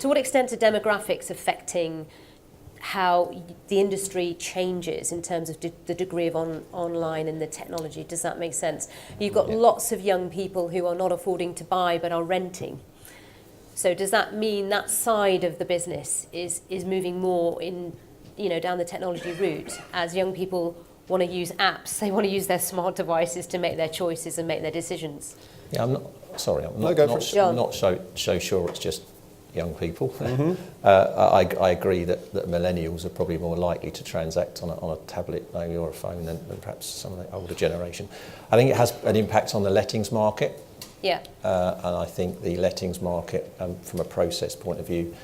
To what extent are demographics affecting how the industry changes in terms of the degree of online and the technology? Does that make sense? You've got lots of young people who are not affording to buy but are renting. So does that mean that side of the business is moving more in, down the technology route, as young people want to use apps, they want to use their smart devices to make their choices and make their decisions? Yeah, I'm not so sure it's just young people. Mm-hmm. I agree that millennials are probably more likely to transact on a tablet maybe or a phone than perhaps some of the older generation. I think it has an impact on the lettings market. Yeah. And I think the lettings market, from a process point of view,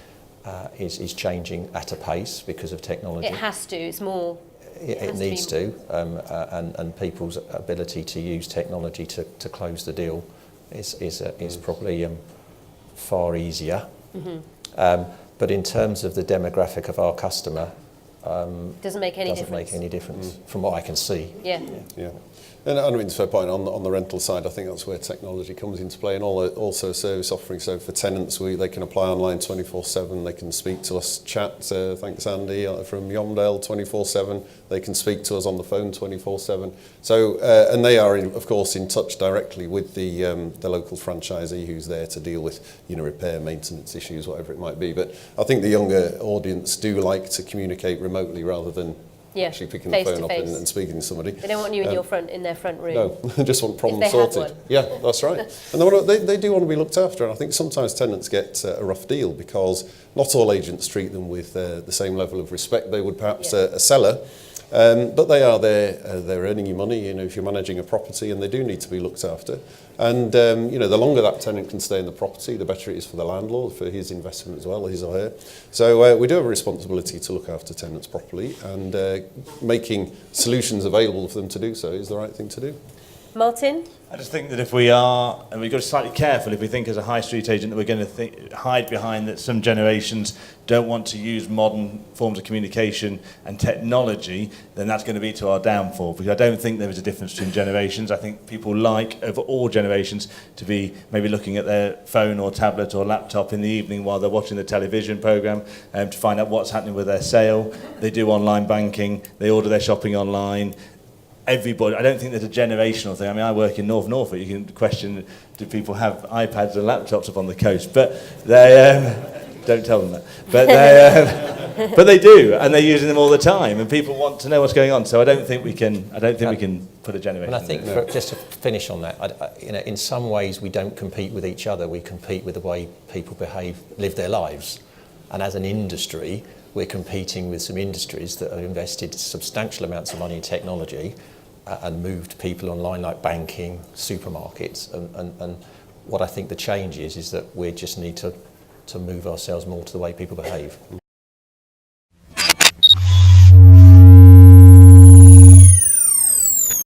is changing at a pace because of technology. It has to. It's more. It needs to, and people's ability to use technology to close the deal is probably far easier. Mm-hmm. But in terms of the demographic of our customer, doesn't make any difference from what I can see. Yeah. And I mean, it's a fair point on the rental side. I think that's where technology comes into play, and also service offering. So for tenants, they can apply online 24/7. They can speak to us, chat. Thanks, Andy from Yomdel, 24/7. They can speak to us on the phone 24/7. So and they are, of course, in touch directly with the local franchisee who's there to deal with repair, maintenance issues, whatever it might be. But I think the younger audience do like to communicate remotely rather than actually picking the phone up and speaking to somebody. They don't want you in their front room. No, they just want problems sorted. Yeah, that's right. And they do want to be looked after. And I think sometimes tenants get a rough deal because not all agents treat them with the same level of respect they would perhaps a seller. But they are there, they're earning you money, if you're managing a property, and they do need to be looked after. And, the longer that tenant can stay in the property, the better it is for the landlord, for his investment as well, his or her. So we do have a responsibility to look after tenants properly, and making solutions available for them to do so is the right thing to do. Martin? I just think that if we are, and we've got to be slightly careful if we think as a high street agent that we're going to hide behind that some generations don't want to use modern forms of communication and technology, then that's going to be to our downfall, because I don't think there is a difference between generations. I think people like, over all generations, to be maybe looking at their phone or tablet or laptop in the evening while they're watching the television programme to find out what's happening with their sale. They do online banking, they order their shopping online. Everybody, I don't think there's a generational thing. I mean, I work in North Norfolk. You can question, do people have iPads and laptops up on the coast? But they don't tell them that. But but they do, and they're using them all the time. And people want to know what's going on. So I don't think we can put a generation. And I think just to finish on that, in some ways we don't compete with each other. We compete with the way people live their lives, and as an industry, we're competing with some industries that have invested substantial amounts of money in technology and moved people online, like banking, supermarkets. And what I think the change is that we just need to move ourselves more to the way people behave.